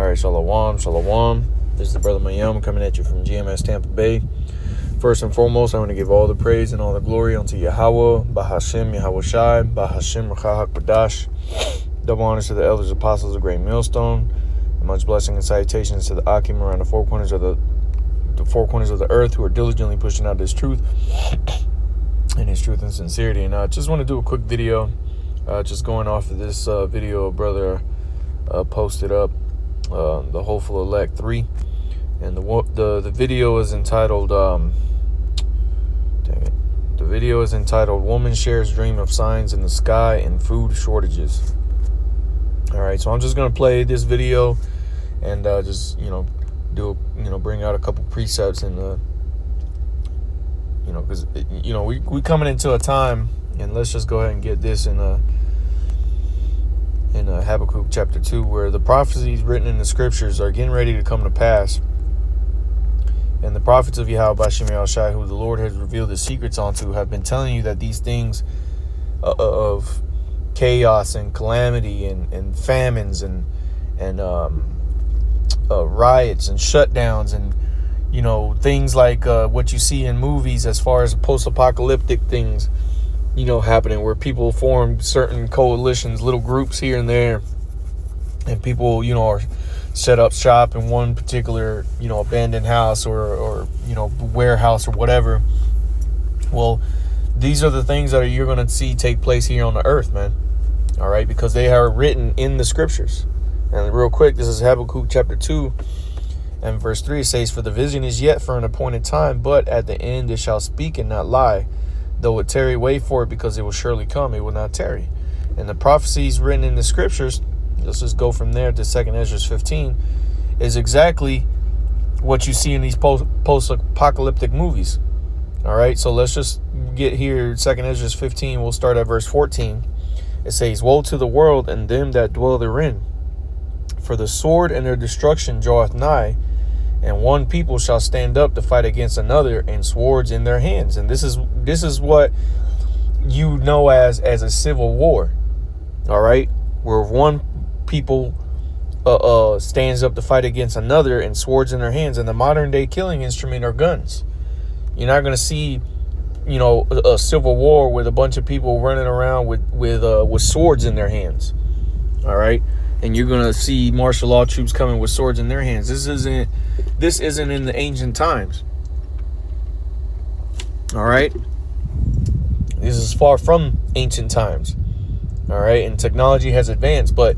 All right, shalom, shalom. This is the brother Mayam coming at you from GMS Tampa Bay. First and foremost, I want to give all the praise and all the glory unto Yahweh, Bahashem, Yahweh Shai, Bahashem, Rachah HaKadosh. Double honors to the elders, apostles of Great Millstone, and much blessing and salutations to the Akim around the four corners of the earth who are diligently pushing out this truth and his truth and sincerity. And I just want to do a quick video, just going off of this video a brother posted up, the Hopeful Elect 3, and the video is entitled the video is entitled "Woman Shares Dream of Signs in the Sky and Food Shortages." All right, so I'm just gonna play this video and just bring out a couple precepts and because we coming into a time, and let's just go ahead and get this in Habakkuk chapter 2, where the prophecies written in the scriptures are getting ready to come to pass. And the prophets of Yahweh Bashem Yahushai, who the Lord has revealed the secrets unto, have been telling you that these things of chaos and calamity and famines and riots and shutdowns and things like what you see in movies as far as post-apocalyptic things happening, where people form certain coalitions, little groups here and there, and people are set up shop in one particular abandoned house or warehouse or whatever. Well, these are the things that you're going to see take place here on the earth, man. All right, because they are written in the scriptures. And real quick, this is Habakkuk chapter 2 and verse 3. It says, "For the vision is yet for an appointed time, but at the end it shall speak and not lie. Though it tarry, wait for it, because it will surely come, it will not tarry." And the prophecies written in the scriptures, let's just go from there to 2nd Ezra 15, is exactly what you see in these post-apocalyptic movies. All right, so let's just get here. 2nd Ezra 15, we'll start at verse 14. It says, "Woe to the world and them that dwell therein, for the sword and their destruction draweth nigh, and one people shall stand up to fight against another, and swords in their hands." And this is what you know as a civil war. All right, where one people stands up to fight against another and swords in their hands. And the modern day killing instrument are guns. You're not going to see a civil war with a bunch of people running around with swords in their hands. All right, and you're going to see martial law troops coming with swords in their hands. This isn't in the ancient times. All right, this is far from ancient times. All right, and technology has advanced, but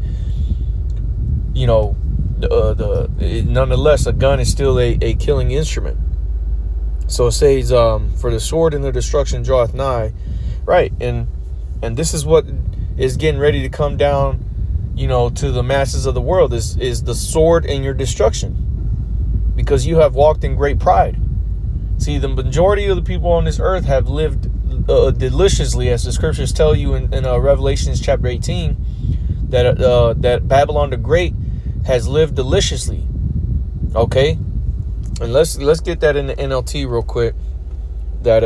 nonetheless, a gun is still a killing instrument. So it says, "For the sword and the destruction draweth nigh," right? And this is what is getting ready to come down, to the masses of the world is the sword and your destruction, because you have walked in great pride. See, the majority of the people on this earth have lived deliciously, as the scriptures tell you in Revelations chapter 18, that Babylon the Great has lived deliciously. Okay, and let's get that in the NLT real quick. That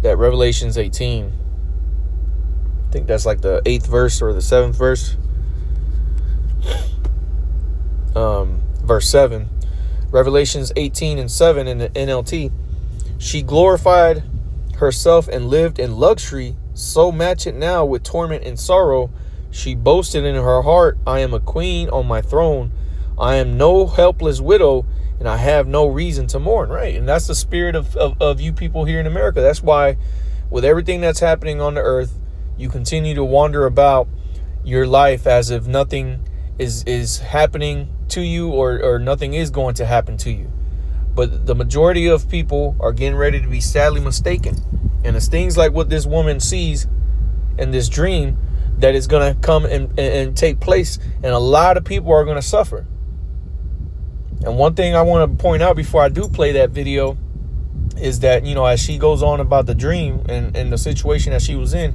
Revelations 18, I think that's like the 8th verse or the 7th verse. Verse 7, Revelations 18 and 7 in the NLT. "She glorified herself and lived in luxury, so match it now with torment and sorrow. She boasted in her heart, I am a queen on my throne. I am no helpless widow, and I have no reason to mourn." Right, and that's the spirit of you people here in America. That's why, with everything that's happening on the earth, you continue to wander about your life as if nothing is happening to you, or nothing is going to happen to you. But the majority of people are getting ready to be sadly mistaken. And it's things like what this woman sees in this dream that is going to come and take place. And a lot of people are going to suffer. And one thing I want to point out before I do play that video is that, as she goes on about the dream and the situation that she was in,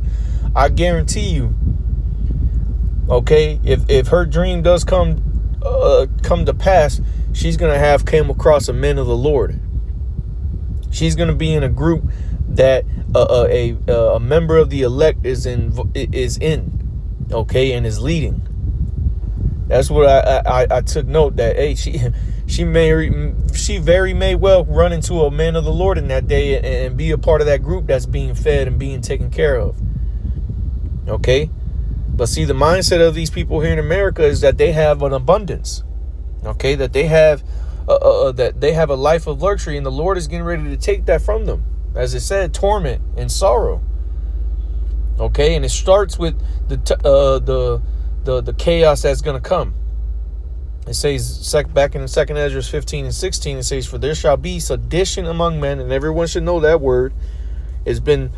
I guarantee you, okay, if her dream does come to pass, she's going to have came across a man of the Lord. She's going to be in a group that a member of the elect is in, okay, and is leading. That's what I took note that, hey, she very may well run into a man of the Lord in that day and be a part of that group that's being fed and being taken care of. Okay. But see, the mindset of these people here in America is that they have an abundance. Okay. That they have a life of luxury, and the Lord is getting ready to take that from them. As it said, torment and sorrow. Okay. And it starts with the chaos that's going to come. It says back in 2nd Ezra 15 and 16, it says, for there shall be sedition among men, and everyone should know that word. It's been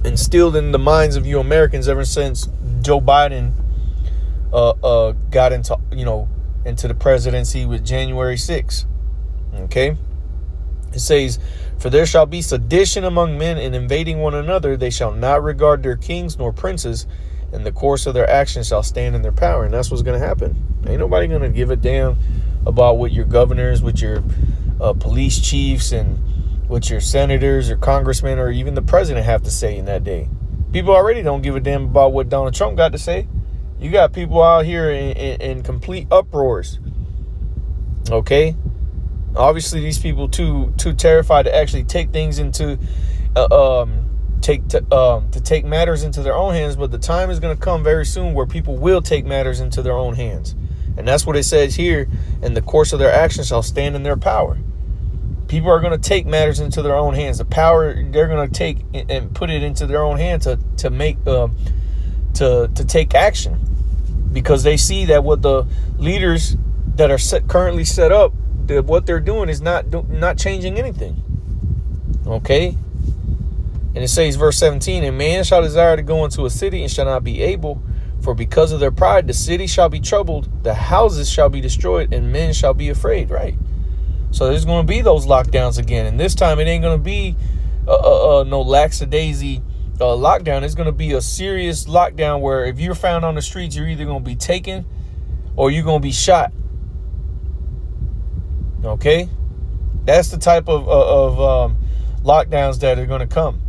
instilled in the minds of you Americans ever since Joe Biden got into the presidency with January 6th. Okay. It says, for there shall be sedition among men, and invading one another, they shall not regard their kings nor princes, and the course of their actions shall stand in their power. And that's what's going to happen. Ain't nobody going to give a damn about what your governors, what your police chiefs, and what your senators or congressmen or even the president have to say in that day. People already don't give a damn about what Donald Trump got to say. You got people out here in complete uproars. Okay. Obviously, these people too terrified to actually take things into take matters into their own hands. But the time is going to come very soon where people will take matters into their own hands, and that's what it says here. In the course of their actions shall stand in their power. People are going to take matters into their own hands. The power they're going to take and put it into their own hands to make to take action, because they see that what the leaders that are currently set up, what they're doing is not changing anything. Okay. And it says, verse 17, and man shall desire to go into a city and shall not be able, for because of their pride the city shall be troubled, the houses shall be destroyed, and men shall be afraid. Right. So there's going to be those lockdowns again, and this time it ain't going to be no lackadaisy lockdown. It's going to be a serious lockdown where if you're found on the streets, you're either going to be taken or you're going to be shot. Okay, that's the type of lockdowns that are going to come.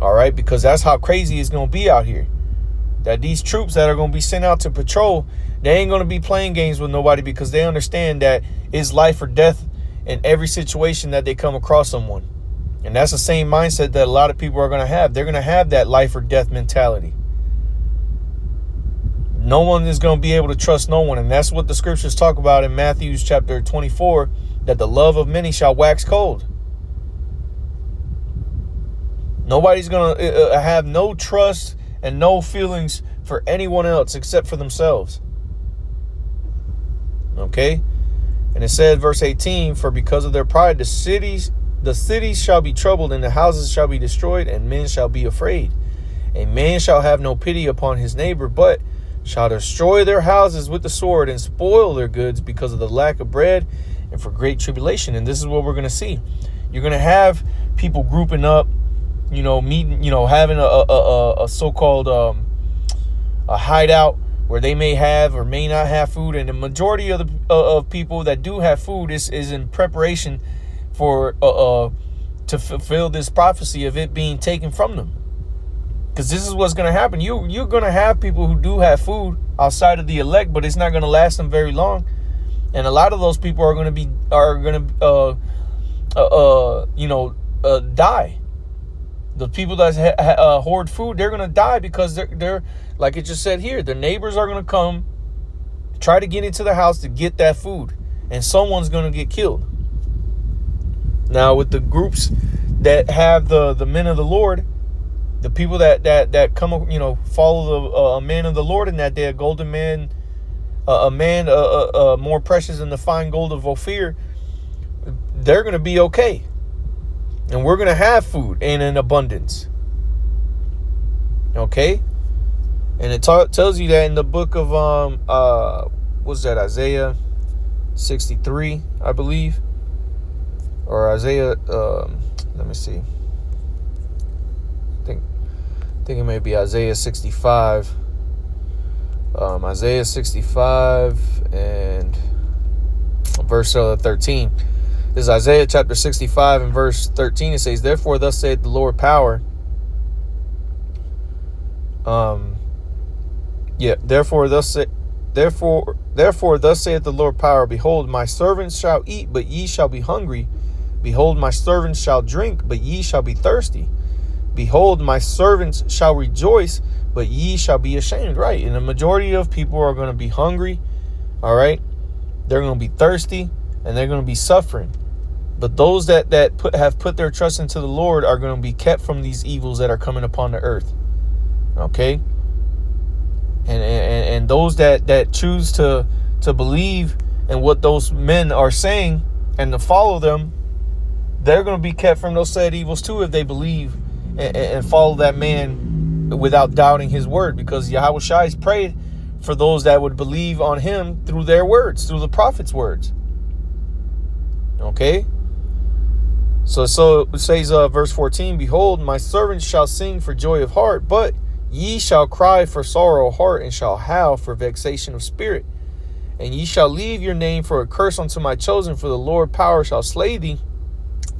All right, because that's how crazy it's going to be out here. That these troops that are going to be sent out to patrol, they ain't going to be playing games with nobody, because they understand that it's life or death in every situation that they come across someone. And that's the same mindset that a lot of people are going to have. They're going to have that life or death mentality. No one is going to be able to trust no one. And that's what the scriptures talk about in Matthew chapter 24, that the love of many shall wax cold. Nobody's going to have no trust and no feelings for anyone else except for themselves. Okay. And it said, verse 18, for because of their pride, the cities shall be troubled, and the houses shall be destroyed, and men shall be afraid. A man shall have no pity upon his neighbor, but shall destroy their houses with the sword and spoil their goods because of the lack of bread and for great tribulation. And this is what we're going to see. You're going to have people grouping up, meeting, having a so-called a hideout where they may have or may not have food. And the majority of people that do have food is in preparation for to fulfill this prophecy of it being taken from them. Because this is what's going to happen. You're going to have people who do have food outside of the elect, but it's not going to last them very long. And a lot of those people are going to die. The people that hoard food, they're going to die because they're like it just said here. Their neighbors are going to come, try to get into the house to get that food, and someone's going to get killed. Now, with the groups that have the men of the Lord, the people that come, follow a man of the Lord in that day, a golden man, a man more precious than the fine gold of Ophir, they're going to be okay. And we're going to have food and in abundance. Okay? And it tells you that in the book of, what's that, Isaiah 63, I believe. Or Isaiah, let me see. I think it may be Isaiah 65. Isaiah 65 and verse 13. This is Isaiah chapter 65 and verse 13. It says, therefore thus saith the Lord power. Yeah, therefore thus saith the Lord power, behold, my servants shall eat, but ye shall be hungry. Behold, my servants shall drink, but ye shall be thirsty. Behold, my servants shall rejoice, but ye shall be ashamed. Right. And the majority of people are going to be hungry. All right. They're going to be thirsty, and they're going to be suffering. But those that have put their trust into the Lord are going to be kept from these evils that are coming upon the earth. Okay. And those that choose to believe in what those men are saying and to follow them, they're going to be kept from those said evils too, if they believe and follow that man without doubting his word, because Yahweh Shai prayed for those that would believe on him through their words, through the prophet's words. Okay. So it says, verse 14, behold, my servants shall sing for joy of heart, but ye shall cry for sorrow of heart, and shall howl for vexation of spirit. And ye shall leave your name for a curse unto my chosen, for the Lord power shall slay thee,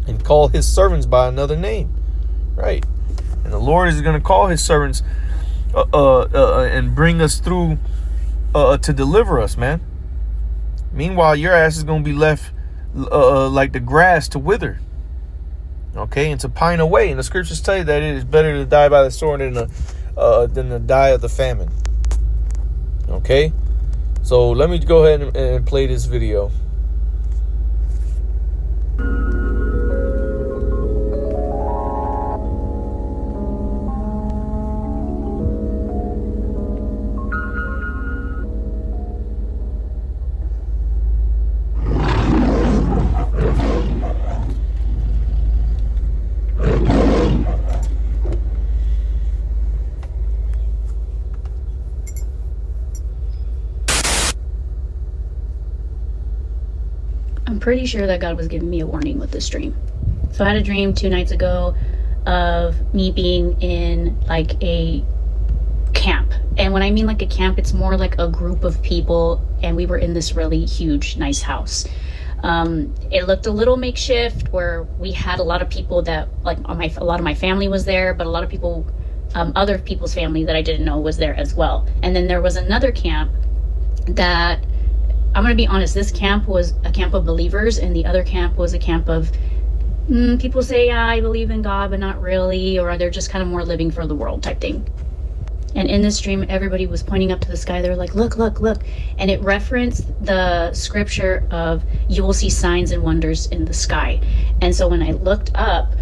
and call his servants by another name. Right. And the Lord is going to call his servants and bring us through to deliver us, man. Meanwhile, your ass is going to be left like the grass to wither. Okay, and to pine away. And the scriptures tell you that it is better to die by the sword than to die of the famine. Okay, so let me go ahead and play this video. I'm pretty sure that God was giving me a warning with this dream. So I had a dream 2 nights ago of me being in like a camp. And when I mean like a camp, it's more like a group of people, and we were in this really huge, nice house. It looked a little makeshift, where we had a lot of people that, like, a lot of my family was there, but a lot of people, other people's family that I didn't know was there as well. And then there was another camp that, I'm going to be honest, this camp was a camp of believers, and the other camp was a camp of people say, yeah, I believe in God, but not really, or they're just kind of more living for the world type thing. And in this dream, everybody was pointing up to the sky. They were like, look, look, look. And it referenced the scripture of, you will see signs and wonders in the sky. And so when I looked up,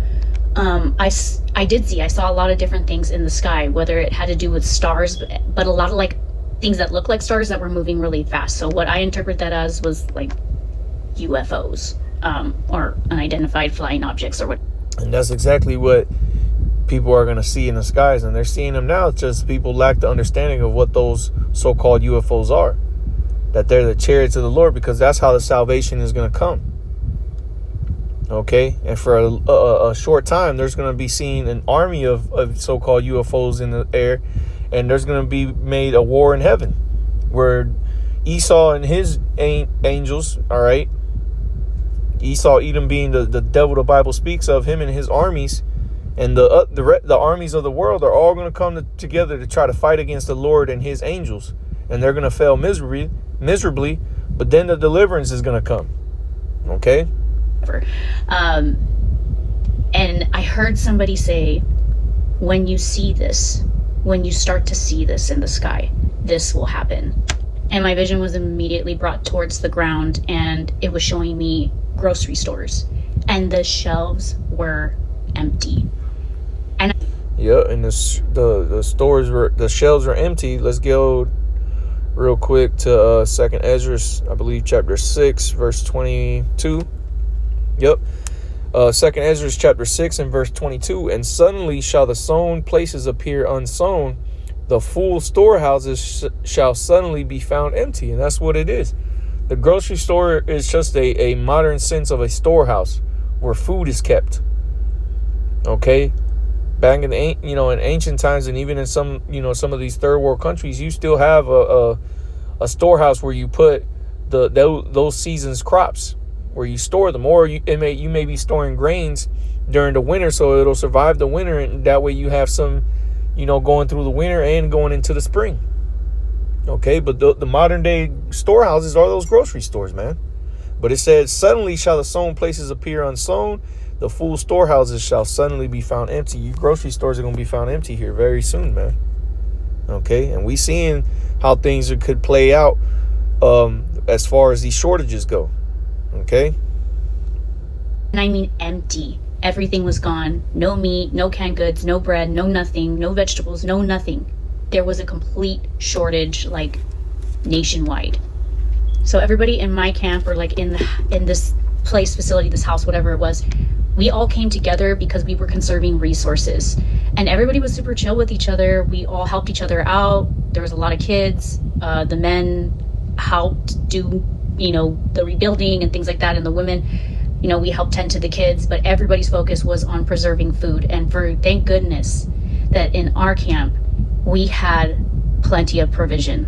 I saw a lot of different things in the sky, whether it had to do with stars, but a lot of like things that look like stars that were moving really fast. So what I interpret that as was like UFOs, or unidentified flying objects or what. And that's exactly what people are going to see in the skies, and they're seeing them now. It's just people lack the understanding of what those so-called UFOs are, that they're the chariots of the Lord, because that's how the salvation is going to come. Okay, and for a short time, there's going to be seen an army of so-called UFOs in the air, and there's going to be made a war in heaven, where Esau and his angels, all right, Esau, Edom being the devil the Bible speaks of, him and his armies, and the armies of the world are all going to come together to try to fight against the Lord and his angels. And they're going to fail miserably, but then the deliverance is going to come. Okay? And I heard somebody say, when you see this, when you start to see this in the sky, this will happen. And my vision was immediately brought towards the ground, and it was showing me grocery stores. And the shelves were empty. Yeah, and the stores the shelves are empty. Let's go real quick to Second Ezra, I believe chapter 6, verse 22. Yep. Second Ezra chapter 6 and verse 22. And suddenly shall the sown places appear unsown, the full storehouses shall suddenly be found empty. And that's what it is. The grocery store is just a modern sense of a storehouse where food is kept. Okay? Back in in ancient times, and even in some of these third world countries, you still have a storehouse where you put those season's crops, where you store them, or you may be storing grains during the winter, so it'll survive the winter, and that way you have some, going through the winter and going into the spring. Okay, but the modern day storehouses are those grocery stores, man. But it said, suddenly shall the sown places appear unsown. The full storehouses shall suddenly be found empty. Your grocery stores are going to be found empty here very soon, man. Okay, and we seeing how things could play out as far as these shortages go. Okay. And I mean empty. Everything was gone. No meat, no canned goods, no bread, no nothing, no vegetables, no nothing. There was a complete shortage, like, nationwide. So everybody in my camp, or like in this place, facility, this house, whatever it was, we all came together because we were conserving resources. And everybody was super chill with each other. We all helped each other out. There was a lot of kids. The men helped do, the rebuilding and things like that. And the women, we helped tend to the kids. But everybody's focus was on preserving food. And thank goodness that in our camp, we had plenty of provision.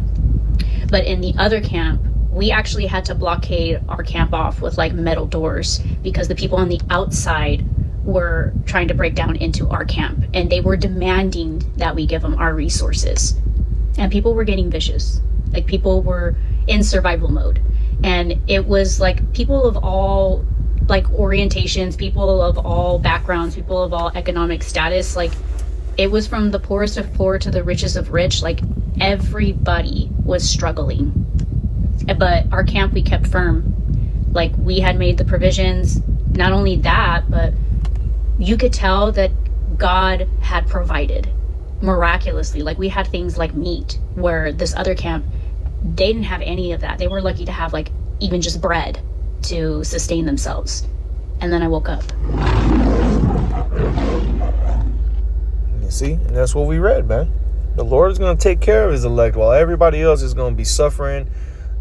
But in the other camp, we actually had to blockade our camp off with like metal doors because the people on the outside were trying to break down into our camp, and they were demanding that we give them our resources. And people were getting vicious. Like, people were in survival mode. And it was like people of all like orientations, people of all backgrounds, people of all economic status. Like, it was from the poorest of poor to the richest of rich. Like, everybody was struggling. But our camp, we kept firm. Like, we had made the provisions. Not only that, but you could tell that God had provided miraculously. Like, we had things like meat, where this other camp, they didn't have any of that. They were lucky to have like even just bread to sustain themselves. And then I woke up. You see? And that's what we read, man. The Lord is going to take care of his elect while everybody else is going to be suffering.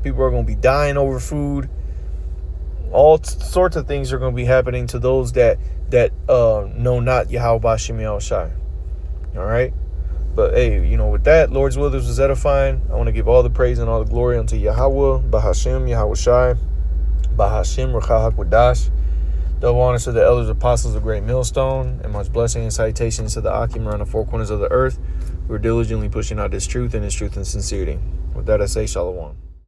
People are going to be dying over food. All sorts of things are going to be happening to those that know not Yahweh B'Shem Yahushai. All right? But hey, with that, Lord's will, this was edifying. I want to give all the praise and all the glory unto Yahweh, B'Hashem, Yahushai, B'Hashem, Rechah HaKodash. Double honors to the elders, apostles of Great Millstone, and much blessing and citations to the Akim around the four corners of the earth. We're diligently pushing out this truth and sincerity. With that, I say Shalom.